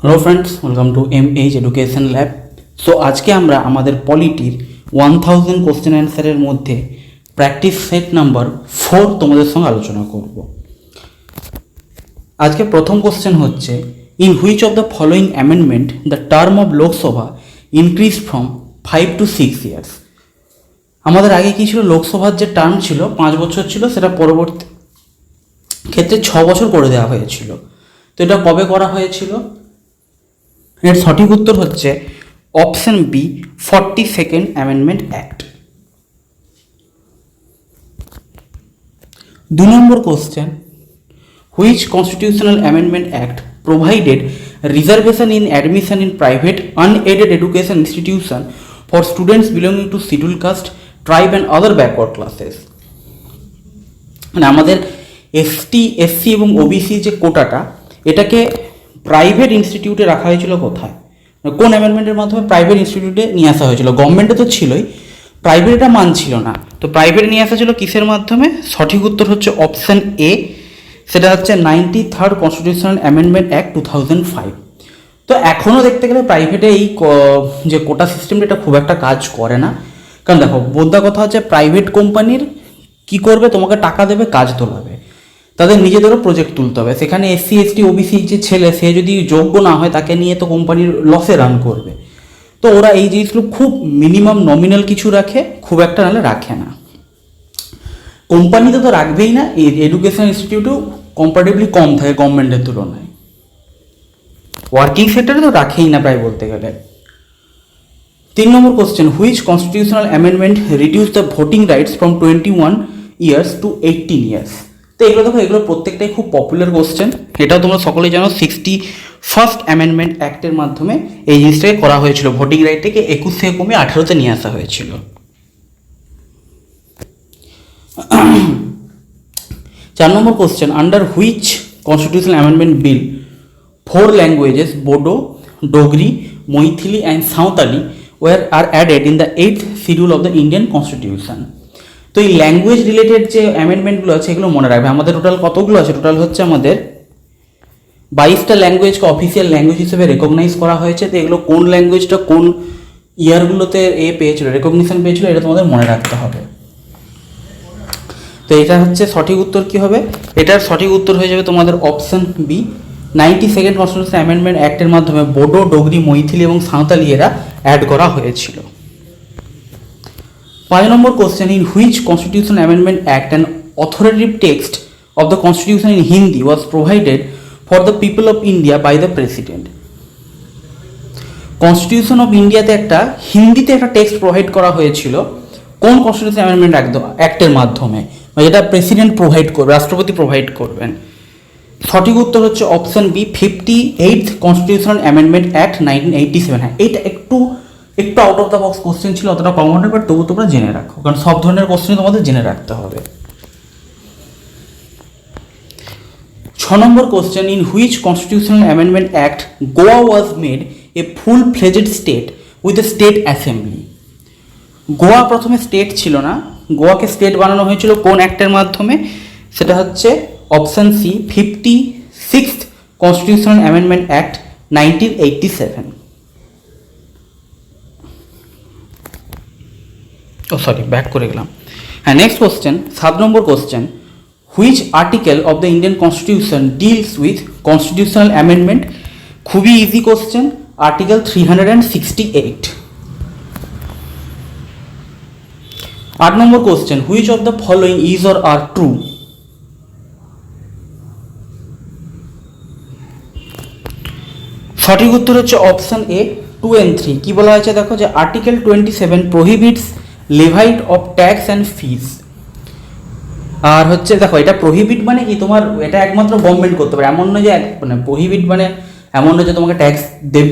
Hello friends, welcome to MH education lab. So আজকে আমরা আমাদের পলিটির 1000 কোশ্চেন অ্যান্সারের মধ্যে প্র্যাকটিস সেট নাম্বার 4 তোমাদের সঙ্গে আলোচনা করব। আজকে প্রথম কোশ্চেন হচ্ছে, in which of the following amendment the term of Lok Sabha increase from 5 to 6 years. আমাদের আগে কী ছিল, লোকসভার যে টার্ম ছিল 5 বছর ছিল, সেটা পরবর্তী ক্ষেত্রে 6 বছর করে দেওয়া হয়েছিল। তো এটা কবে করা হয়েছিল? এর সঠিক উত্তর হচ্ছে option B, 42nd amendment act. 2 নম্বর question, which constitutional amendment act provided reservation in admission in private unaided education institution for students belonging to schedule caste, tribe and other backward classes. মানে আমাদের এসটি, এসসি এবং OBC যে কোটাটা, এটাকে private ইনস্টিটিউটে রাখা হয়েছিল কোথায়? কোন অ্যামেন্ডমেন্টের মাধ্যমে প্রাইভেট ইনস্টিটিউটে নিয়ে আসা হয়েছিল? গভর্নমেন্টে তো ছিলই, প্রাইভেট এটা মানছিল না, তো প্রাইভেটে নিয়ে আসা ছিল কিসের মাধ্যমে? সঠিক উত্তর হচ্ছে অপশন এ, সেটা হচ্ছে 93rd কনস্টিটিউশনাল অ্যামেন্ডমেন্ট অ্যাক্ট 2005। তো এখনও দেখতে গেলে প্রাইভেটে এই যে কোটা সিস্টেমটা, এটা খুব একটা কাজ করে না। কারণ দেখো, বোদ্ধা কথা হচ্ছে, প্রাইভেট কোম্পানির কি করবে, তোমাকে টাকা দেবে, কাজ তোলাবে, তাদের নিজেদেরও প্রজেক্ট তুলতে হবে। সেখানে এসসি, এসটি, ওবিসি যে ছেলে, সে যদি যোগ্য না হয়, তাকে নিয়ে তো কোম্পানির লসে রান করবে। তো ওরা এই জিনিসগুলো খুব মিনিমাম নমিনাল কিছু রাখে, খুব একটা নাহলে রাখে না। কোম্পানিতে তো রাখবেই না, এই এডুকেশন ইনস্টিটিউটও কম্পারেটিভলি কম থাকে গভর্নমেন্টের তুলনায়। ওয়ার্কিং সেক্টরে তো রাখেই না প্রায় বলতে গেলে। 3 নম্বর question, which constitutional amendment reduce the voting rights from 21 years to 18 years. তো এগুলো দেখো, এগুলো প্রত্যেকটাই খুব পপুলার কোশ্চেন। এটাও তোমরা সকলেই জানো, 61st অ্যামেন্ডমেন্ট অ্যাক্টের মাধ্যমে এই জিনিসটাকে করা হয়েছিল। ভোটিং রাইটটাকে 21 থেকে কমিয়ে 18তে নিয়ে আসা হয়েছিল। 4 নম্বর question, under which constitutional amendment bill 4 languages Bodo, Dogri, Maithili and Santali are added in the 8th schedule of the Indian constitution. তো এই ল্যাঙ্গুয়েজ রিলেটেড যে অ্যামেন্ডমেন্টগুলো আছে, এগুলো মনে রাখবে। আমাদের টোটাল কতগুলো আছে? টোটাল হচ্ছে আমাদের 22টা ল্যাঙ্গুয়েজকে অফিসিয়াল ল্যাঙ্গুয়েজ হিসেবে রেকগনাইজ করা হয়েছে। তো এগুলো কোন ল্যাঙ্গুয়েজটা কোন ইয়ারগুলোতে পেয়েছিল, রেকগনিশন পেয়েছিল, এটা তোমাদের মনে রাখতে হবে। তো এটা হচ্ছে সঠিক উত্তর কি হবে? এটার সঠিক উত্তর হয়ে যাবে তোমাদের option B, 92nd constitutional amendment অ্যাক্টের মাধ্যমে বোডো, ডোগরি, মৈথিলি এবং সাঁওতালি এরা অ্যাড করা হয়েছিল। 5 নম্বর question, in which constitutional amendment act and authoritative text of the constitution in Hindi was provided for the people of India by the president. Constitution of ইন্ডিয়াতে একটা হিন্দিতে একটা টেক্সট প্রোভাইড করা হয়েছিল কোন কনস্টিটিউশন অ্যামেন্ডমেন্ট অ্যাক্টের মাধ্যমে? যেটা প্রেসিডেন্ট প্রোভাইড করবে, রাষ্ট্রপতি প্রোভাইড করবেন। সঠিক উত্তর হচ্ছে option B, 58th constitutional amendment act 1987। হ্যাঁ, এইটা একটু out of the box question ছিল, অতটা কমন, বাট তবু তোমরা জেনে রাখো, কারণ সব ধরনের কোশ্চেন তোমাদের জেনে রাখতে হবে। 6 নম্বর question, in which constitutional amendment act Goa was made a full fledged state with a state assembly. Goa প্রথমে স্টেট ছিল না, গোয়াকে স্টেট বানানো হয়েছিল কোন অ্যাক্টের মাধ্যমে? সেটা হচ্ছে option C, 56th constitutional amendment act 1987। Back করে গেলাম। হ্যাঁ, নেক্সট কোশ্চেন, 7 নম্বর question, which article of the Indian constitution deals with constitutional amendment? খুবই ইজি কোশ্চেন, আর্টিকেল 368। 8 নম্বর question, which of the following is or are true? সঠিক উত্তর হচ্ছে option A, 2 and 3। কি বলা হয়েছে দেখো, যে article 27 prohibits levy of tax and fees. আর হচ্ছে দেখো, এটা প্রহিবিট মানে কি, তোমার এটা একমাত্র গভর্নমেন্ট করতে পারে, এমন নয় যে মানে প্রহিবিট মানে এমন নয় যে তোমাকে ট্যাক্স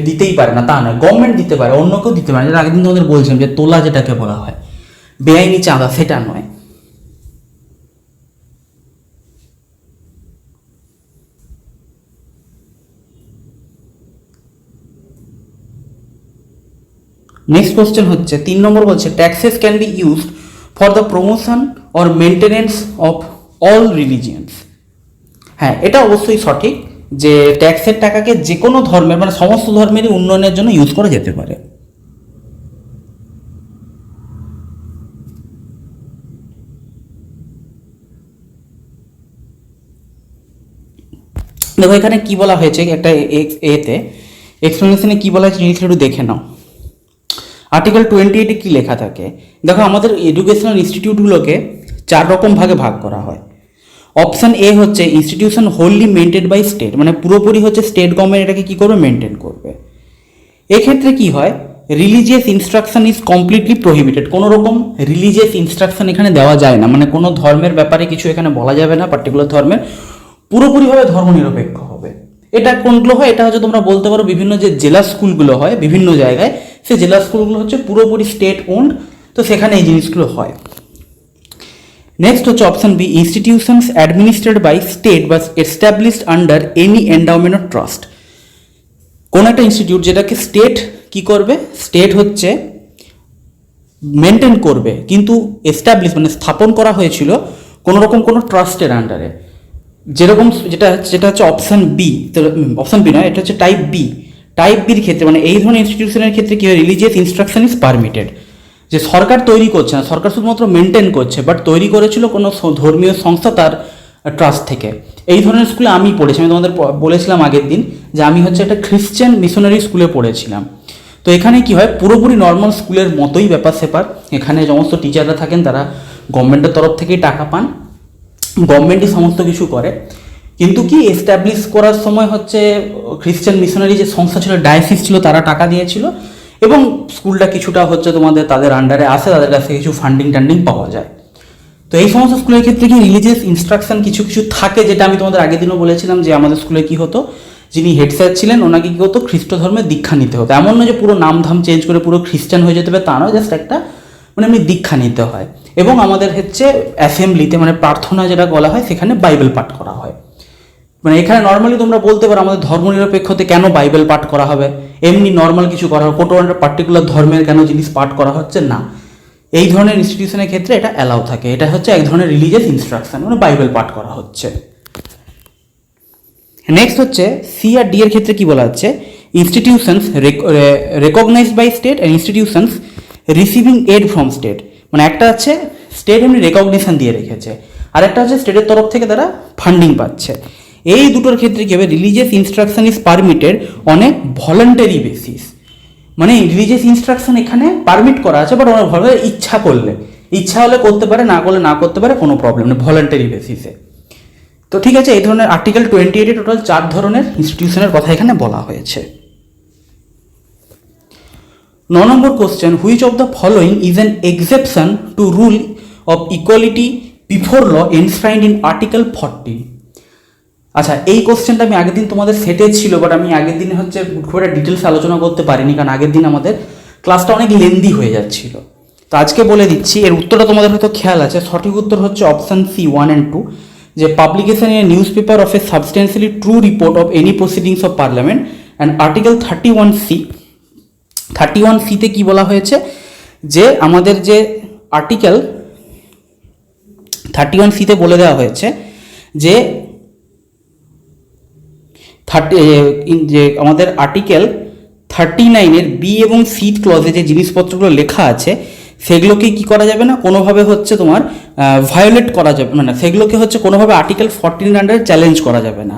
দিতেই পারে না, তা নয়, গভর্নমেন্ট দিতে পারে, অন্য কেউ দিতে পারে। যেটা আগের দিন তোমাদের বলছিলাম, যে তোলা যেটাকে বলা হয়, বেআইনি চাঁদা, সেটা নয়। নেক্সট কোশ্চেন হচ্ছে 3 নম্বর, বলছে taxes can be used for the promotion or maintenance of all religions. হ্যাঁ, এটা অবশ্যই সঠিক, যে ট্যাক্সের টাকাকে যে কোনো ধর্মের মানে সমস্ত ধর্মেরই উন্নয়নের জন্য ইউজ করা যেতে পারে। দেখো এখানে কি বলা হয়েছে একটা এতে এক্সপ্লেনেশনে কি বলা হয়েছে জিনিসটা একটু দেখে নাও। আর্টিকেল 28-এ কী লেখা থাকে দেখো, আমাদের এডুকেশনাল ইনস্টিটিউটগুলোকে 4 রকম ভাগে ভাগ করা হয়। অপশান এ হচ্ছে institution wholly maintain by state, মানে পুরোপুরি হচ্ছে স্টেট গভর্নমেন্ট এটাকে কী করবে, মেনটেন করবে। এক্ষেত্রে কি হয়, religious instruction is completely prohibited, কোনো রকম রিলিজিয়াস ইনস্ট্রাকশন এখানে দেওয়া যায় না, মানে কোনো ধর্মের ব্যাপারে কিছু এখানে বলা যাবে না, পার্টিকুলার ধর্মের, পুরোপুরিভাবে ধর্মনিরপেক্ষ হবে। এটা কোনগুলো হয়, এটা হচ্ছে তোমরা বলতে পারো বিভিন্ন যে জেলা স্কুলগুলো হয় বিভিন্ন জায়গায়, সে জেলা স্কুলগুলো হচ্ছে পুরোপুরি স্টেট ওন্ড, তো সেখানে এই জিনিসগুলো হয়। নেক্সট হচ্ছে option B, institutions administered by state বা established under any endowment of trust. কোন একটা ইনস্টিটিউট যেটাকে স্টেট কি করবে, স্টেট হচ্ছে মেনটেন করবে, কিন্তু এস্টাবলিশ মানে স্থাপন করা হয়েছিল কোনো রকম কোনো ট্রাস্টের আন্ডারে, যেরকম যেটা হচ্ছে অপশান বি, অপশান বি নয়, এটা হচ্ছে টাইপ বি। টাইপ বির ক্ষেত্রে মানে এই ধরনের ইনস্টিটিউশনের ক্ষেত্রে কি হয়, রিলিজিয়াস ইনস্ট্রাকশন ইজ পারমিটেড, যে সরকার তৈরি করছে না, সরকার শুধুমাত্র মেনটেন করছে, বাট তৈরি করেছিল কোনো ধর্মীয় সংস্থা তার ট্রাস্ট থেকে। এই ধরনের স্কুলে আমি পড়েছি, আমি তোমাদের বলেছিলাম আগের দিন যে আমি হচ্ছে একটা খ্রিশ্চান মিশনারি স্কুলে পড়েছিলাম। তো এখানে কি হয়, পুরোপুরি নর্মাল স্কুলের মতোই ব্যাপার স্যাপার, এখানে সমস্ত টিচাররা থাকেন তারা গভর্নমেন্টের তরফ থেকেই টাকা পান, গভর্নমেন্টই সমস্ত কিছু করে, কিন্তু কি এস্টাবলিশ করার সময় হচ্ছে খ্রিশ্চান মিশনারি যে সংস্থা ছিল, ডায়াসিস ছিল, তারা টাকা দিয়েছিল, এবং স্কুলটা কিছুটা হচ্ছে তোমাদের তাদের আন্ডারে আসে, তাদের কাছে কিছু ফান্ডিং টান্ডিং পাওয়া যায়। তো এই সমস্ত স্কুলের ক্ষেত্রে কি রিলিজিয়াস ইনস্ট্রাকশন কিছু কিছু থাকে, যেটা আমি তোমাদের আগের দিনও বলেছিলাম যে আমাদের স্কুলে কি হতো, যিনি হেড স্যার ছিলেন ওনাকে কী হতো, খ্রিস্ট ধর্মের দীক্ষা নিতে হতো। এমন নয় যে পুরো নাম ধাম চেঞ্জ করে পুরো খ্রিস্টান হয়ে যেতে হবে, তা নয়, জাস্ট একটা মানে এমনি দীক্ষা নিতে হয়। এবং আমাদের হচ্ছে অ্যাসেম্বলিতে মানে প্রার্থনা যেটা বলা হয় সেখানে বাইবেল পাঠ করা হয়। মানে এখানে নর্মালি তোমরা বলতে পারো আমাদের ধর্মনিরপেক্ষতে কেন বাইবেল পাঠ করা হবে, এমনি নর্মাল কিছু করা হবে, কোনো একটা পার্টিকুলার ধর্মের কেন জিনিস পাঠ করা হচ্ছে না, এই ধরনের ইনস্টিটিউশনের ক্ষেত্রে এটা অ্যালাউ থাকে। এটা হচ্ছে এক ধরনের রিলিজিয়াস ইনস্ট্রাকশন, মানে বাইবেল পাঠ করা হচ্ছে। নেক্সট হচ্ছে সি আর ডি এর ক্ষেত্রে কি বলা হচ্ছে, institutions recognised by state and institutions receiving aid from state. মানে একটা হচ্ছে স্টেট এমনি রেকগনিশন দিয়ে রেখেছে, আর একটা হচ্ছে স্টেটের তরফ থেকে তারা ফান্ডিং পাচ্ছে। এই দুটোর ক্ষেত্রে কী হবে, religious instruction is permitted on a voluntary basis, মানে রিলিজিয়াস ইনস্ট্রাকশন এখানে পারমিট করা আছে, বাট ওনার ভাবে ইচ্ছা করলে, ইচ্ছা হলে করতে পারে, না করলে না করতে পারে, কোনো প্রবলেম নেই, ভলান্টারি বেসিসে। তো ঠিক আছে, এই ধরনের আর্টিকেল 28-এ টোটাল 4 ধরনের ইনস্টিটিউশনের কথা এখানে বলা হয়েছে। 9 নম্বর question, which of the following is an exception to rule of equality before law enshrined in article 14। আচ্ছা, এই কোশ্চেনটা আমি আগের দিন তোমাদের সেটে ছিল, বাট আমি আগের দিনে হচ্ছে খুব একটা ডিটেলস আলোচনা করতে পারিনি, কারণ আগের দিন আমাদের ক্লাসটা অনেক লেন্দি হয়ে যাচ্ছিল। তো আজকে বলে দিচ্ছি, এর উত্তরটা তোমাদের হয়তো খেয়াল আছে। সঠিক উত্তর হচ্ছে অপশান সি 1 and 2, যে publication in a newspaper of a substantially true report of any proceedings of parliament. And article 31C-তে কি বলা হয়েছে, যে আমাদের যে আর্টিকেল 31C-তে বলে দেওয়া হয়েছে যে যে আমাদের আর্টিকেল 39-এর বি এবং সি ক্লজে যে জিনিসপত্রগুলো লেখা আছে সেগুলোকে কি করা যাবে না, কোনোভাবে হচ্ছে তোমার ভায়োলেট করা যাবে, মানে সেগুলোকে হচ্ছে কোনোভাবে আর্টিকেল 14 আন্ডারে চ্যালেঞ্জ করা যাবে না।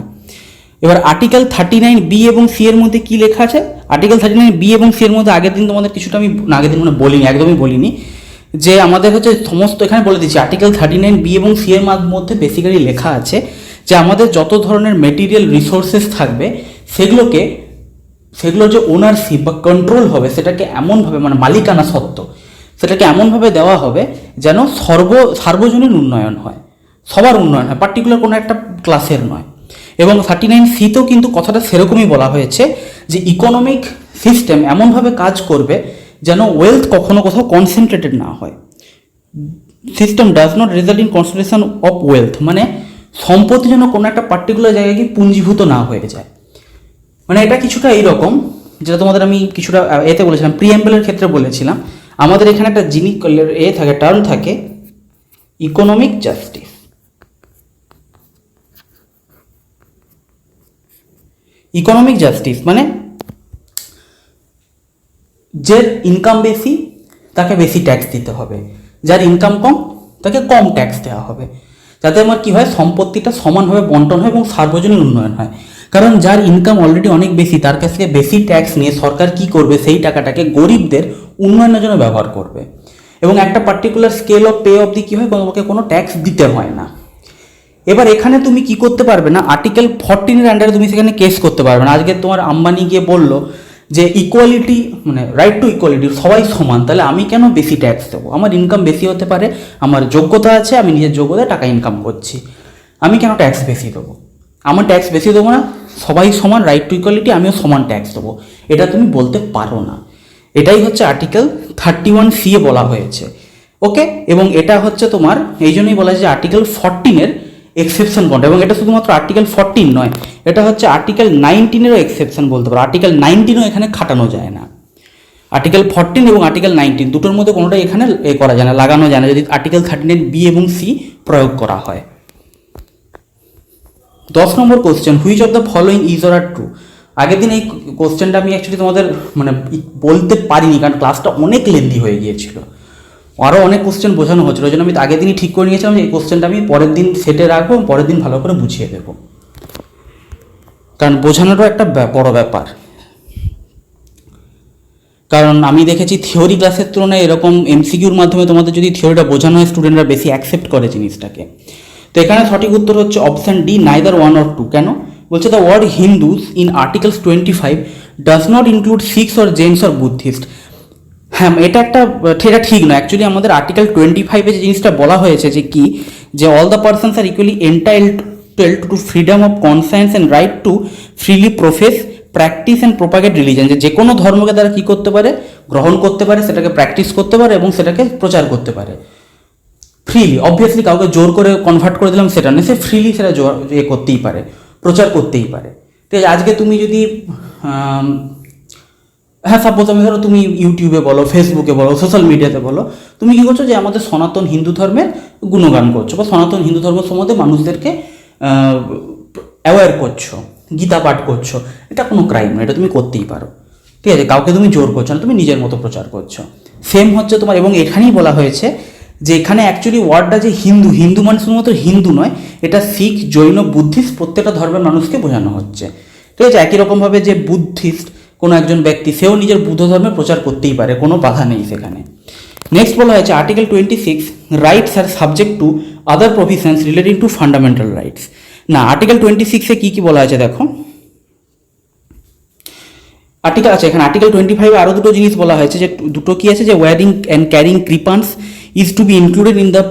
এবার আর্টিকেল 39B এবং সি এর মধ্যে কি লেখা আছে, আর্টিকেল 39B এবং সি এর মধ্যে আগের দিন তোমাদের কিছুটা আমি আগের দিন মানে বলিনি, একদমই বলিনি, যে আমাদের হচ্ছে সমস্ত এখানে বলে দিচ্ছি আর্টিকেল 39B এবং সি এর মধ্যে বেসিক্যালি লেখা আছে যে আমাদের যত ধরনের মেটেরিয়াল রিসোর্সেস থাকবে সেগুলোর যে ওনারশিপ বা কন্ট্রোল হবে সেটাকে এমনভাবে, মানে মালিকানা সত্ত্ব সেটাকে এমনভাবে দেওয়া হবে যেন সার্বজনীন উন্নয়ন হয়, সবার উন্নয়ন হয়, পার্টিকুলার কোনো একটা ক্লাসের নয়। এবং 39C-তেও কিন্তু কথাটা সেরকমই বলা হয়েছে যে ইকোনমিক সিস্টেম এমনভাবে কাজ করবে যেন ওয়েলথ কখনো কোথাও কনসেন্ট্রেটেড না হয়। System does not result in concentration of wealth, মানে সম্পত্তি যেন কোনো একটা পার্টিকুলার জায়গায় গিয়ে পুঞ্জীভূত না হয়ে যায়। মানে এটা কিছুটা এইরকম, যেটা তোমাদের আমি কিছুটা এতে বলেছিলাম, প্রিএম্বলের ক্ষেত্রে বলেছিলাম, আমাদের এখানে একটা জিনিস থাকে, টার্ম থাকে ইকোনমিক জাস্টিস। ইকোনমিক জাস্টিস মানে যার ইনকাম বেশি তাকে বেশি ট্যাক্স দিতে হবে, যার ইনকাম কম তাকে কম ট্যাক্স দেওয়া হবে, যাতে আমার কী হয় সম্পত্তিটা সমানভাবে বন্টন হয় এবং সার্বজনীন উন্নয়ন হয়। কারণ যার ইনকাম অলরেডি অনেক বেশি তার কাছ থেকে বেশি ট্যাক্স নিয়ে সরকার কি করবে, সেই টাকাটাকে গরিবদের উন্নয়নের জন্য ব্যবহার করবে এবং একটা পার্টিকুলার স্কেল অফ পে অবধি কী হয় তোমাকে কোনো ট্যাক্স দিতে হয় না। এবার এখানে তুমি কি করতে পারবে না, আর্টিকেল 14-এর আন্ডারে তুমি সেখানে কেস করতে পারবে না। আজকে তোমার আম্বানি গিয়ে বললো যে ইকুয়ালিটি মানে রাইট টু ইকুয়ালিটি, সবাই সমান, তাহলে আমি কেন বেশি ট্যাক্স দেবো? আমার ইনকাম বেশি হতে পারে, আমার যোগ্যতা আছে, আমি নিজের যোগ্যতায় টাকা ইনকাম করছি, আমি কেন ট্যাক্স বেশি দেবো? আমার ট্যাক্স বেশি দেবো না, সবাই সমান, রাইট টু ইকুয়ালিটি, আমিও সমান ট্যাক্স দেবো, এটা তুমি বলতে পারো না। এটাই হচ্ছে আর্টিকেল 31C এ বলা হয়েছে। ওকে, এবং এটা হচ্ছে তোমার এই জন্যই বলা যায় যে আর্টিকেল 14-এর এক্সেপশন কোনটা, এবং এটা শুধুমাত্র আর্টিকেল 14 নয়, এটা হচ্ছে আর্টিকেল 19-এরও এক্সেপশন বলতে পারো। আর্টিকেল 19ও এখানে খাটানো যায় না। আর্টিকেল 14 এবং আর্টিকেল 19 দুটোর মধ্যে কোনোটাই এখানে করা যায় না, লাগানো যায় না যদি আর্টিকেল 13 বি এবং সি প্রয়োগ করা হয়। 10 নম্বর question, which of the following is or are true. আগের দিন এই কোশ্চেনটা আমি অ্যাকচুয়ালি তোমাদের মানে বলতে পারিনি, কারণ ক্লাসটা অনেক লেন্দি হয়ে গিয়েছিল, আরও অনেক কোশ্চেন বোঝানো হচ্ছিল, ওই জন্য আমি আগের দিনই ঠিক করে নিয়েছিলাম যে এই কোশ্চেনটা আমি পরের দিন সেটে রাখবো, পরের দিন ভালো করে বুঝিয়ে দেবো, কারণ বোঝানোরও একটা বড় ব্যাপার। কারণ আমি দেখেছি থিওরি ক্লাসের তুলনায় এরকম এমসিকিউর মাধ্যমে তোমাদের যদি থিওরিটা বোঝানো হয় স্টুডেন্টরা বেশি অ্যাকসেপ্ট করে জিনিসটাকে। তো এখানে সঠিক উত্তর হচ্ছে অপশান ডি, নাইদার 1 or 2। কেন বলছে, the word Hindus in articles 25 does not include Sikhs or Jains or Buddhist. হ্যাঁ, এটা ঠিক নয়। অ্যাকচুয়ালি আমাদের আর্টিকেল 25-এ যে জিনিসটা বলা হয়েছে যে কি, যে all the persons are equally entitled to freedom of conscience and right to freely profess, practise and propagate religion. যে কোনো ধর্মকে তারা কী করতে পারে, গ্রহণ করতে পারে, সেটাকে প্র্যাকটিস করতে পারে এবং সেটাকে প্রচার করতে পারে ফ্রিলি। অবভিয়াসলি কাউকে জোর করে কনভার্ট করে দিলাম সেটা নয়, সে ফ্রিলি সেটা করতেই পারে, প্রচার করতেই পারে। ঠিক আছে, আজকে তুমি যদি হ্যাঁ সাপোজ আমি ধরো তুমি ইউটিউবে বলো, ফেসবুকে বলো, সোশ্যাল মিডিয়াতে বলো, তুমি কী করছো যে আমাদের সনাতন হিন্দু ধর্মের গুণগান করছো বা সনাতন হিন্দু ধর্ম সম্বন্ধে মানুষদেরকে অ্যাওয়্যার করছো, গীতা পাঠ করছো, এটা কোনো ক্রাইম নয়, এটা তুমি করতেই পারো। ঠিক আছে, কাউকে তুমি জোর করছো না, তুমি নিজের মতো প্রচার করছো। সেম হচ্ছে তোমার, এবং এখানেই বলা হয়েছে যে এখানে অ্যাকচুয়ালি ওয়ার্ডটা যে হিন্দু, হিন্দু মানে শুধুমাত্র হিন্দু নয়, এটা শিখ, জৈন, বুদ্ধিস্ট প্রত্যেকটা ধর্মের মানুষকে বোঝানো হচ্ছে। ঠিক আছে, একই রকমভাবে যে বুদ্ধিস্ট কোনো একজন ব্যক্তি, সেও নিজের বুদ্ধ ধর্মের প্রচার করতেই পারে, কোনো বাধা নেই সেখানে। নেক্সট বলা হয়েছে article 26, rights are subject to other provisions relating to fundamental rights. না, আর্টিকেল 26-এ কী কী বলা হয়েছে দেখো, আর্টিকেল আছে এখানে আর্টিকেল 25-এ আরও দুটো জিনিস বলা হয়েছে, যে দুটো কী আছে, যে wearing and carrying kirpans is to be included in the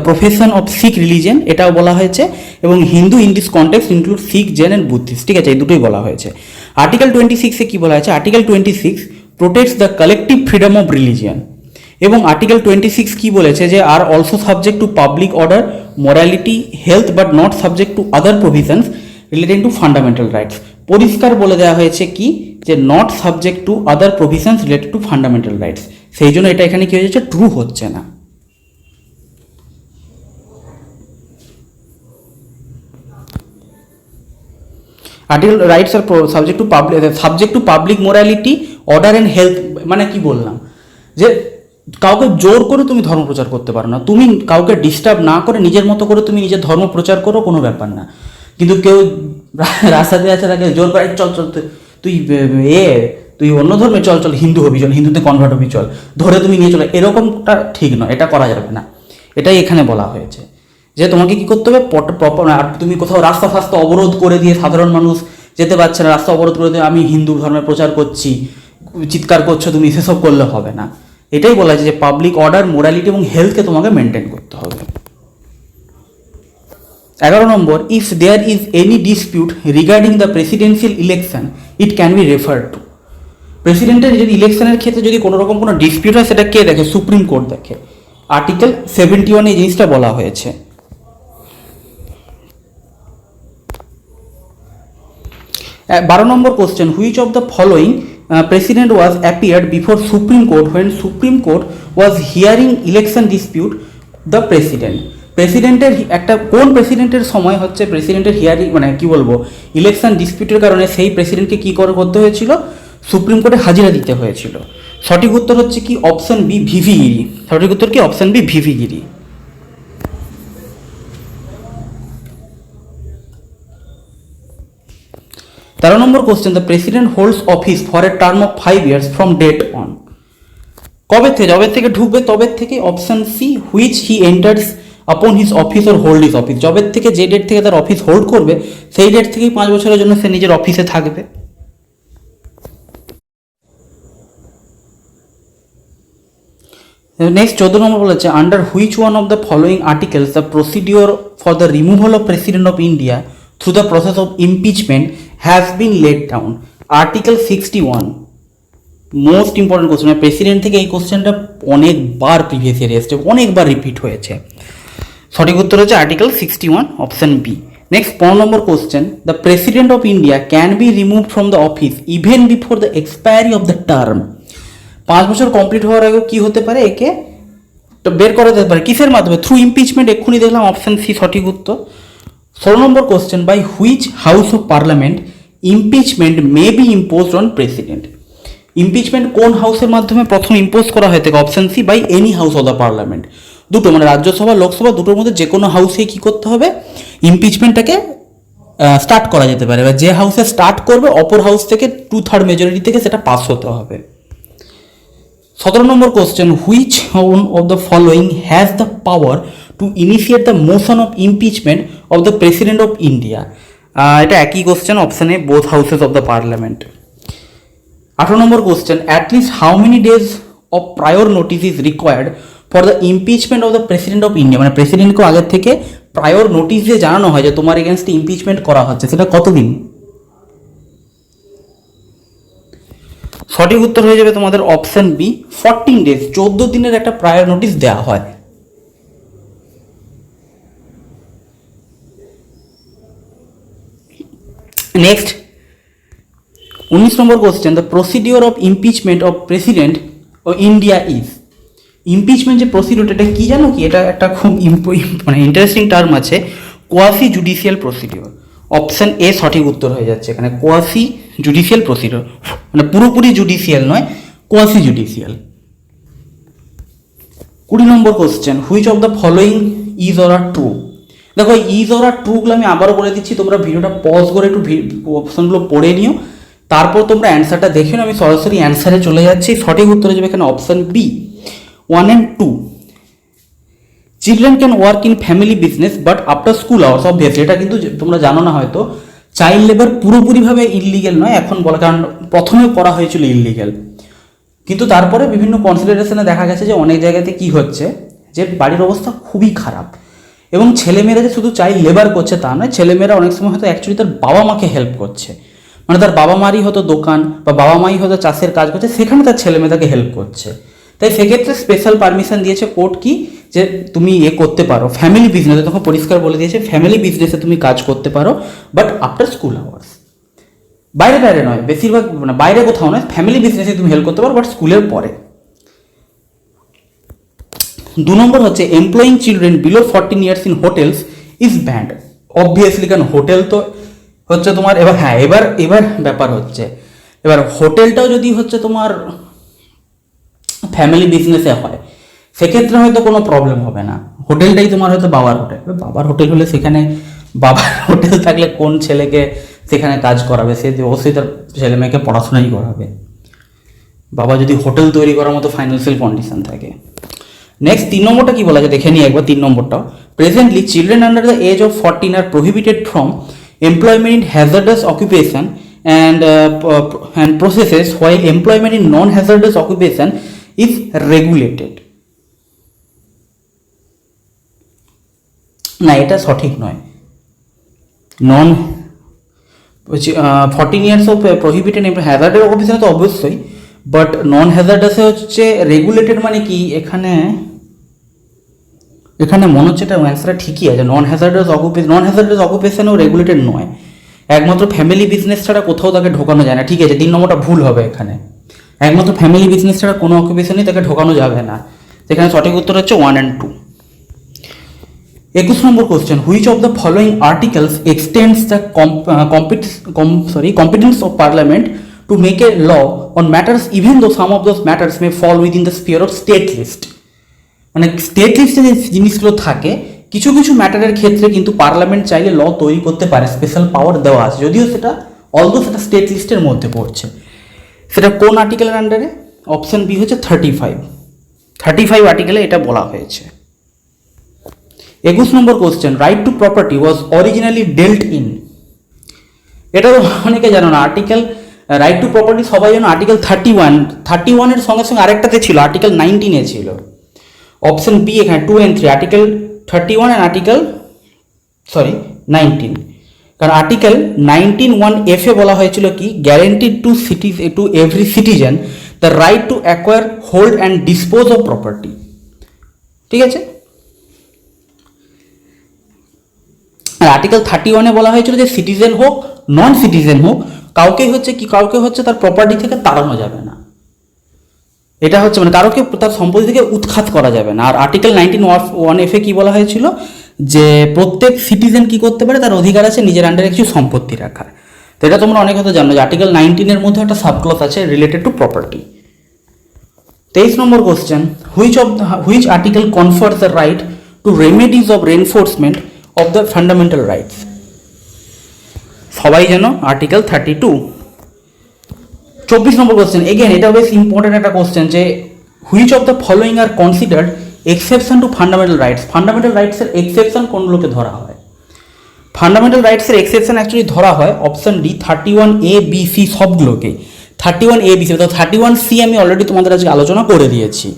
profession of Sikh religion, এটাও বলা হয়েছে, এবং Hindu in this context include Sikh, Jain and Buddhist. ঠিক আছে, এই দুটোই বলা হয়েছে। আর্টিকেল 26-এ কী বলা হয়েছে, article 26 protects the collective freedom of religion, এবং আর্টিকেল 26 কী বলেছে, যে are also subject to public order, morality, health, but not subject to other provisions relating to fundamental rights. পরিষ্কার বলে দেওয়া হয়েছে কি, যে not subject to other provisions related to fundamental rights, সেই জন্য এটা এখানে কী হয়েছে, ট্রু হচ্ছে না। Article rights are subject to public morality, order and health, মানে কি বললাম, যে কাউকে জোর করে তুমি ধর্ম প্রচার করতে পারো না, তুমি কাউকে ডিস্টার্ব না করে নিজের মতো করে তুমি নিজের ধর্ম প্রচার করো, কোনো ব্যাপার না। কিন্তু কেউ রাস্তাতে আছে, তাকে জোর করে চল চল তুই অন্য ধর্মে চল, হিন্দু হবি চল, হিন্দুতে কনভার্ট হবি চল, ধরে তুমি নিয়ে চলো, এরকমটা ঠিক নয়, এটা করা যাবে না। এটাই এখানে বলা হয়েছে, যে তোমাকে কি করতে হবে, প্রপার। আর তুমি কোথাও রাস্তা ফাস্তা অবরোধ করে দিয়ে সাধারণ মানুষ যেতে পারছে না, রাস্তা অবরোধ করে দিয়ে আমি হিন্দু ধর্মের প্রচার করছি, চিৎকার করছো তুমি, সেসব করলে হবে না। এটাই বলা হয়েছে যে পাবলিক অর্ডার, মোরালিটি এবং হেলথকে তোমাকে মেনটেন করতে হবে। 11 নম্বর, if there is any dispute regarding the presidential election it can be refer to. প্রেসিডেন্টের যদি ইলেকশনের ক্ষেত্রে যদি কোনো রকম কোনো ডিসপিউট হয়, সেটা কে দেখে, সুপ্রিম কোর্ট দেখে। আর্টিকেল 71 এই জিনিসটা বলা হয়েছে। 12 number question, which of the following president was appeared before Supreme Court when Supreme Court was hearing election dispute the president. প্রেসিডেন্টের একটা কোন প্রেসিডেন্টের সময় হচ্ছে প্রেসিডেন্টের হিয়ারিং মানে কি বলবো ইলেকশন ডিসপিউটের কারণে সেই প্রেসিডেন্টকে কি করতে হয়েছিল, সুপ্রিম কোর্টে হাজিরা দিতে হয়েছিল? সঠিক উত্তর হচ্ছে কি অপশন বি ভিভি গিরি। সঠিক উত্তর কি অপশন বি ভিভি গিরি। 13 নম্বর question, the president holds office for a term of 5 years from date on. কবে থেকে, যবে থেকে ঢুকবে তবে থেকে। Option C which he enters upon his office or hold his office. যবে থেকে যে ডেট থেকে তার অফিস হোল্ড করবে সেই ডেট থেকেই 5 বছরের জন্য সে নিজের অফিসে থাকবে। নেক্সট 14 নম্বর বলেছে, under which one of the following articles the procedure for the removal of president of India through the process of impeachment has been laid down. Article 61। Most important question, president থেকে এই কোশ্চেনটা অনেকবার previous ইয়ারে এসছে, অনেকবার repeat হয়েছে। সঠিক উত্তর হচ্ছে আর্টিকেল 61 অপশন বি। নেক্সট 15 নম্বর question, the president of India can be remove from the office even before the expiry of the term. 5 বছর কমপ্লিট হওয়ার আগে কি হতে পারে, একে বের করা যেতে পারে কিসের মাধ্যমে? Through impeachment. এক্ষুনি দেখলাম অপশন সি সঠিক উত্তর। 16 number question, by which house of parliament impeachment may be imposed on president. Impeachment কোন হাউসের মাধ্যমে প্রথম ইম্পোজ করা হয়ে থাকে? Option C by any house of the parliament. দুটো মানে রাজ্যসভা লোকসভা দুটোর মধ্যে যে কোনো হাউসে কি করতে হবে, ইমপিচমেন্টটাকে স্টার্ট করা যেতে পারে। এবার যে হাউসে স্টার্ট করবে অপর হাউস থেকে 2/3 মেজরিটি থেকে সেটা পাস হতে হবে। 17 number question, which one of the following has the power to initiate the motion of impeachment of the president of India. এটা একই কোশ্চেন, অপশানে both houses of the parliament. 18 number question, at least how many days of prior notice is required for the impeachment of the president of India. মানে প্রেসিডেন্টকে আগের থেকে prior notice দিয়ে জানানো হয় যে তোমার এগেনস্টে ইমপিচমেন্ট করা হচ্ছে, সেটা কতদিন? সঠিক উত্তর হয়ে যাবে তোমাদের অপশন বি 14 ডেজ। 14 দিনের একটা প্রায়র নোটিস দেওয়া হয়। নেক্সট 19 নম্বর question, the procedure of impeachment of president of India is. Impeachment যে প্রসিডিওর এটা কি জানো কি? এটা একটা খুব মানে ইন্টারেস্টিং টার্ম আছে, quasi judicial procedure. Option A সঠিক উত্তর হয়ে যাচ্ছে এখানে, কোয়াসি জুডিশিয়াল প্রসিডিওর। মানে পুরোপুরি জুডিশিয়াল নয়, কোয়াসি জুডিশিয়াল। 20 নম্বর question, which of the following is or are true. দেখো ইজ অর আর ট্রুগুলো আমি আবারও বলে দিচ্ছি, তোমরা ভিডিওটা পজ করে একটু অপশনগুলো পড়ে নিও, তারপর তোমরা অ্যান্সারটা দেখে নাও। আমি সরাসরি অ্যান্সারে চলে যাচ্ছি। সঠিক উত্তর যাবে এখানে option B 1 and 2। Children can work in family business but after school hours. Obviously এটা কিন্তু তোমরা জানো না হয়তো, চাইল্ড লেবার পুরোপুরিভাবে ইললিগেল নয় এখন বলা, কারণ প্রথমে করা হয়েছিল ইললিগেল, কিন্তু তারপরে বিভিন্ন কনসিডারেশনে দেখা গেছে যে অনেক জায়গাতে কি হচ্ছে যে বাড়ির অবস্থা খুবই খারাপ, এবং ছেলেমেয়েরা যে শুধু চাইল্ড লেবার করছে তা নয়, ছেলেমেয়েরা অনেক সময় হয়তো অ্যাকচুয়ালি তার বাবা মাকে হেল্প করছে। মানে তার বাবা মারই হয়তো দোকান বা বাবা মাই হয়তো চাষের কাজ করছে, সেখানে তার ছেলেমেয়েটাকে হেল্প করছে। তাই সেক্ষেত্রে স্পেশাল পারমিশন দিয়েছে কোর্ট কি, যে তুমি করতে পারো ফ্যামিলি বিজনেসে, তখন পরিষ্কার বলে দিয়েছে ফ্যামিলি বিজনেসে তুমি কাজ করতে পারো বাট আফটার স্কুল আওয়ার্স। বাইরে বাইরে নয়, বেশিরভাগ মানে বাইরে কোথাও নয়, ফ্যামিলি বিজনেসে তুমি হেল্প করতে পারো বাট স্কুলের পরে। 2 নম্বর হচ্ছে, employing children below 14 years in hotels is band. Obviously, কারণ হোটেল তো হচ্ছে তোমার, এবার হ্যাঁ এবার ব্যাপার হচ্ছে, এবার হোটেলটাও যদি হচ্ছে তোমার ফ্যামিলি বিজনেসে হয় সেক্ষেত্রে হয়তো কোনো প্রবলেম হবে না। হোটেলটাই তোমার হয়তো বাবার হোটেল, বাবার হোটেল হলে সেখানে বাবার হোটেল থাকলে কোন ছেলেকে সেখানে কাজ করাবে? সে অবশ্যই তার ছেলে মেয়েকে পড়াশোনাই করাবে, বাবা যদি হোটেল তৈরি করার মতো ফাইন্যান্সিয়াল কন্ডিশন থাকে। নেক্সট 3 নম্বরটা কি বলা যায় দেখে নিই একবার। 3 নম্বরটা, presently children under the age of 14 are prohibited from employment in hazardous occupation and processes while employment in non-hazardous occupation is regulated। না, এটা সঠিক নয়। 14 years of prohibited hazardous occupation তো অবশ্যই, বাট নন হ্যাজার্ডাসে হচ্ছে রেগুলেটেড মানে কি? এখানে মনে হচ্ছে এটা অ্যান্সারটা ঠিকই আছে। নন হ্যাজার্ডাস অকুপেশনেও রেগুলেটেড নয়, একমাত্র ফ্যামিলি বিজনেস ছাড়া কোথাও তাকে ঢোকানো যায় না। ঠিক আছে, 3 নম্বরটা ভুল হবে এখানে, একমাত্র ফ্যামিলি বিজনেস ছাড়া কোনো অকুপেশনই তাকে ঢোকানো যাবে না। সেখানে সঠিক উত্তর হচ্ছে 1 and 2। 21 number question, which of the following articles extends the competence of parliament to make a law on matters even though some of those matters may fall within the sphere of state list? মানে state লিস্টে যে জিনিসগুলো থাকে কিছু কিছু ম্যাটারের ক্ষেত্রে কিন্তু parliament চাইলে ল তৈরি করতে পারে, স্পেশাল পাওয়ার দেওয়া আছে, যদিও সেটা অলদো সেটা স্টেট লিস্টের মধ্যে পড়ছে। সেটা কোন আর্টিকেলের আন্ডারে? অপশন বি হচ্ছে 35 আর্টিকেলে এটা বলা হয়েছে। 21 number question, right to property was originally dealt in. এটা তো অনেকে জানো না, আর্টিকেল রাইট টু প্রপার্টি সবাই জানো আর্টিকেল 31 সঙ্গে সঙ্গে আরেকটাতে ছিল, আর্টিকেল 19 ছিল। অপশন বি এখানে 2 and 3, আর্টিকেল 31 and আর্টিকেল 19। কারণ আর্টিকেল 19(1)(f) বলা হয়েছিল কি, guaranteed to every citizen the right to acquire, hold and dispose of property. ঠিক আছে, আর আর্টিকেল 31 বলা হয়েছিল যে সিটিজেন হোক নন সিটিজেন হোক কাউকে হচ্ছে তার প্রপার্টি থেকে তাড়ানো যাবে না। এটা হচ্ছে মানে কারোকে তার সম্পত্তি থেকে উৎখাত করা যাবে না। আর আর্টিকেল 19(1)(f) কি বলা হয়েছিল যে প্রত্যেক সিটিজেন কি করতে পারে, তার অধিকার আছে নিজের আন্ডারে কিছু সম্পত্তি রাখার। তো এটা তোমরা অনেক হয়তো জানো যে আর্টিকেল 19 মধ্যে একটা সাবক্লজ আছে related to property. 23 number question, which article confers the right to remedies of reinforcement of the fundamental rights? সবাই জানো আর্টিকেল 32। 24 নম্বর কোশ্চেন, এগেন এটা বেশ ইম্পর্টেন্ট একটা কোশ্চেন, যে which of the following are considered exception to fundamental rights? Fundamental রাইটসের exception কোনগুলোকে ধরা হয়? ফান্ডামেন্টাল রাইটসের এক্সেপশন অ্যাকচুয়ালি ধরা হয় option D 31A, B, C সবগুলোকে। 31A, B, C, তো 31C আমি অলরেডি তোমাদের আজকে আলোচনা করে দিয়েছি,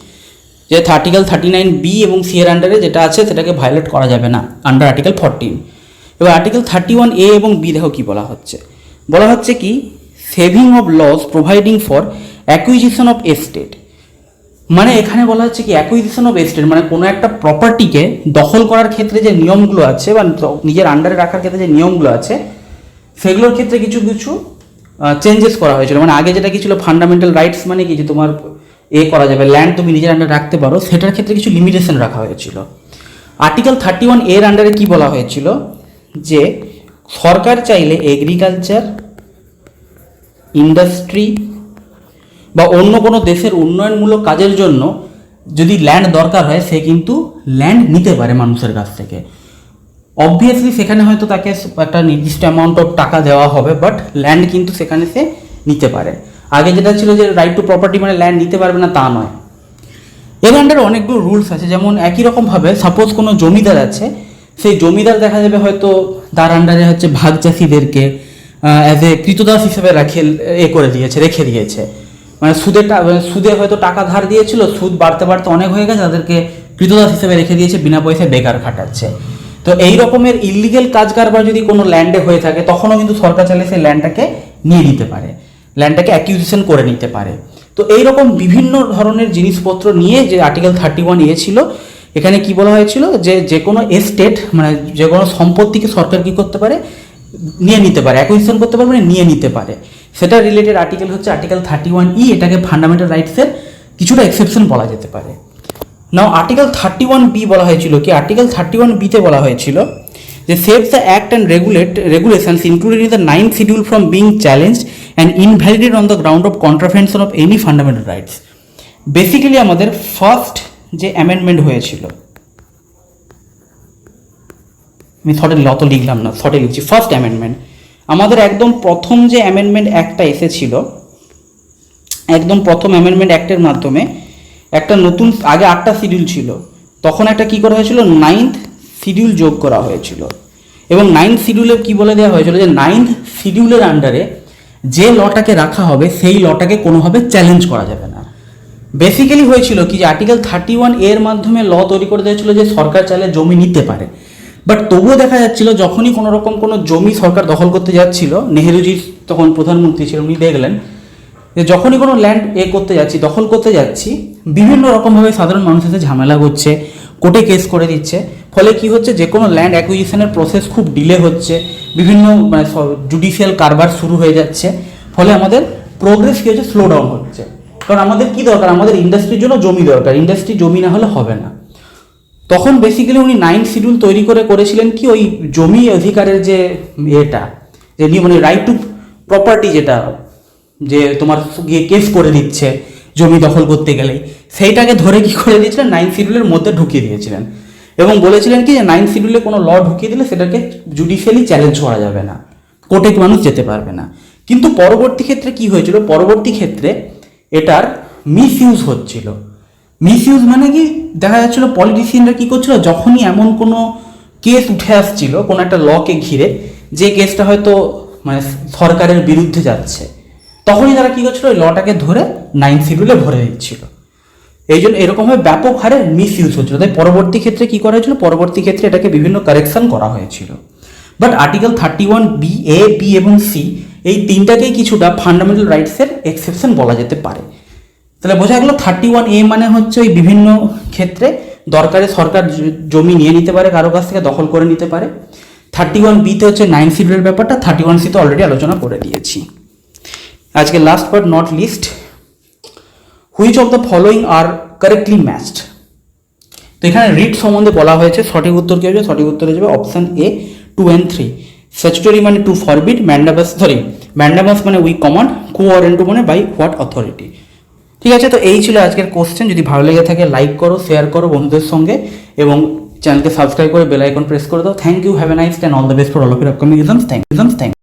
যে আর্টিকেল 39B এবং সি এর আন্ডারে যেটা আছে সেটাকে ভায়োলেট করা যাবে না আন্ডার আর্টিকেল 14। এবার আর্টিকেল 31A এবং বি দেখো কি বলা হচ্ছে কি, saving of laws providing for acquisition of estate. মানে এখানে বলা হচ্ছে কি অ্যাকুইজিশন অফ এস্টেট মানে কোনো একটা প্রপার্টিকে দখল করার ক্ষেত্রে যে নিয়মগুলো আছে বা নিজের আন্ডারে রাখার ক্ষেত্রে যে নিয়মগুলো আছে সেগুলোর ক্ষেত্রে কিছু কিছু চেঞ্জেস করা হয়েছিল। মানে আগে যেটা কি ছিল ফান্ডামেন্টাল রাইটস মানে কি যে তোমার করা যাবে, ল্যান্ড তুমি নিজের আন্ডারে রাখতে পারো, সেটার ক্ষেত্রে কিছু লিমিটেশন রাখা হয়েছিল। আর্টিকেল 31 আন্ডারে কি বলা হয়েছিল যে সরকার চাইলে এগ্রিকালচার, ইন্ডাস্ট্রি বা অন্য কোনো দেশের উন্নয়নমূলক কাজের জন্য যদি ল্যান্ড দরকার হয় সে কিন্তু ল্যান্ড নিতে পারে মানুষের কাছ থেকে। অবভিয়াসলি সেখানে হয়তো তাকে একটা নির্দিষ্ট অ্যামাউন্ট অফ টাকা দেওয়া হবে, বাট ল্যান্ড কিন্তু সেখানে সে নিতে পারে। আগে যেটা ছিল যে রাইট টু প্রপার্টি মানে ল্যান্ড নিতে পারবে না তা নয়। এর আন্ডারে অনেকগুলো রুলস আছে, যেমন একই রকমভাবে সাপোজ কোনো জমিদার আছে, সেই জমিদার দেখা যাবে হয়তো তার আন্ডারে হচ্ছে ভাগ চাষিদেরকে অ্যাজ এ কৃতদাস হিসেবে রেখে দিয়েছে। মানে সুদে হয়তো টাকা ধার দিয়েছিল, সুদ বাড়তে বাড়তে অনেক হয়ে গেছে, তাদেরকে কৃতদাস হিসেবে রেখে দিয়েছে, বিনা পয়সায় বেকার খাটাচ্ছে। তো এই রকমের ইলিগেল কাজ কারবার যদি কোনো ল্যান্ডে হয়ে থাকে তখনও কিন্তু সরকার চাইলে সেই ল্যান্ডটাকে নিয়ে নিতে পারে, ল্যান্ডটাকে অ্যাকিউজিশন করে নিতে পারে। তো এইরকম বিভিন্ন ধরনের জিনিসপত্র নিয়ে যে আর্টিকেল 31A ছিল, এখানে কি বলা হয়েছিল যে কোনো এস্টেট মানে যে কোনো সম্পত্তিকে সরকার কি করতে পারে, নিয়ে নিতে পারে, অ্যাকুইজিশন করতে পারে, মানে নিয়ে নিতে পারে। সেটা রিলেটেড আর্টিকেল হচ্ছে আর্টিকেল 31E, এটাকে ফান্ডামেন্টাল রাইটসের কিছুটা এক্সেপশন বলা যেতে পারে। নাও আর্টিকেল 31B বলা হয়েছিল কি, আর্টিকেল 31B-তে বলা হয়েছিল যে saves the act and regulations included in the 9th schedule from being challenged and invalidated on the ground of contravention of any fundamental rights. Basically আমাদের ফার্স্ট যে অ্যামেন্ডমেন্ট হয়েছিল, আমি শর্টে লিখলাম না, শর্টে লিখছি, ফার্স্ট অ্যামেন্ডমেন্ট আমাদের একদম প্রথম যে অ্যামেন্ডমেন্ট অ্যাক্টটা এসেছিল, একদম প্রথম অ্যামেন্ডমেন্ট অ্যাক্টের মাধ্যমে একটা নতুন, আগে 8টা শিডিউল ছিল, তখন একটা কি করা হয়েছিল 9th শিডিউল যোগ করা হয়েছিল। এবং 9th শিডিউলে কি বলে দেওয়া হয়েছিল যে 9th শিডিউলের আন্ডারে যে লটাকে রাখা হবে সেই লটাকে কোনোভাবে চ্যালেঞ্জ করা যাবে না। বেসিক্যালি হয়েছিল কি যে আর্টিকেল 31A এর মাধ্যমে ল তৈরি করে দিয়েছিল যে সরকার চাইলে জমি নিতে পারে, বাট তবুও দেখা যাচ্ছিল যখনই কোনো রকম কোনো জমি সরকার দখল করতে যাচ্ছিল, নেহেরুজি তখন প্রধানমন্ত্রী ছিলেন, উনি দেখলেন যে যখনই কোনো ল্যান্ড দখল করতে যাচ্ছি বিভিন্ন রকমভাবে সাধারণ মানুষের সাথে ঝামেলা করছে, কোর্টে কেস করে দিচ্ছে, ফলে কি হচ্ছে যে কোনো ল্যান্ড অ্যাকুইজিশনের প্রসেস খুব ডিলে হচ্ছে, বিভিন্ন মানে জুডিশিয়াল কারবার শুরু হয়ে যাচ্ছে, ফলে আমাদের প্রোগ্রেস কি হচ্ছে স্লো ডাউন হচ্ছে। কারণ আমাদের কি দরকার, আমাদের ইন্ডাস্ট্রির জন্য জমি দরকার, ইন্ডাস্ট্রি জমি না হলে হবে না। তখন বেসিক্যালি উনি 9 শিডিউল তৈরি করেছিলেন কি ওই জমি অধিকারের যে এটা যে মানে রাইট টু প্রপার্টি, যেটা যে তোমার গিয়ে কেস করে দিচ্ছে জমি দখল করতে গেলে, সেইটাকে ধরে কি করে দিয়েছিলেন 9 শিডিউলের মধ্যে ঢুকিয়ে দিয়েছিলেন এবং বলেছিলেন কি যে 9 শিডিউলে কোনো ল ঢুকিয়ে দিলে সেটাকে জুডিশিয়ালি চ্যালেঞ্জ করা যাবে না, কোর্টে মানুষ যেতে পারবে না। কিন্তু পরবর্তী ক্ষেত্রে কি হয়েছিল, পরবর্তী ক্ষেত্রে এটার মিসইউজ হচ্ছিল। মিসইউজ মানে কি, দেখা যাচ্ছিল পলিটিশিয়ানরা কি করছিল, যখনই এমন কোনো কেস উঠে আসছিল কোনো একটা লকে ঘিরে, যে কেসটা হয়তো মানে সরকারের বিরুদ্ধে যাচ্ছে, তখনই তারা কি করছিল ওই লটাকে ধরে 9 শিডিউলে ভরে দিচ্ছিল। এই জন্য এরকমভাবে ব্যাপক হারে মিসইউজ হচ্ছিল। তাই পরবর্তী ক্ষেত্রে কি করা হয়েছিল, পরবর্তী ক্ষেত্রে এটাকে বিভিন্ন কারেকশন করা হয়েছিল। But article 31B, A, B এবং C এই তিনটাকেই কিছুটা ফান্ডামেন্টাল রাইটসের এক্সেপশন বলা যেতে পারে। তাহলে বোঝা গেল 31A মানে হচ্ছে ওই বিভিন্ন ক্ষেত্রে দরকারে সরকার জমি নিয়ে নিতে পারে, কারো কাছ থেকে দখল করে নিতে পারে। 31B-তে হচ্ছে 9 শিডিউলের ব্যাপারটা, 31C-তে অলরেডি আলোচনা করে দিয়েছি। আজকে last but not list, which of the following R correctly matched. তো এখানে রিট সম্বন্ধে বলা হয়েছে, সঠিক উত্তর কি হবে, সঠিক উত্তর হয়ে যাবে অপশান A 2 and 3। স্ট্যাচুটরি মানে টু ফরবিড, ম্যান্ডামাস মানে উই কমান্ড, কোঅরেন্টো মানে বাই হোয়াট অথরিটি। ঠিক আছে, তো এই ছিল আজকের কোশ্চেন। যদি ভালো লেগে থাকে লাইক করো, শেয়ার করো বন্ধুদের সঙ্গে এবং চ্যানেলকে সাবস্ক্রাইব করে বেল আইকন প্রেস করে দাও। Thank you, have a nice day, all the best for all of your upcoming exams. Thank you.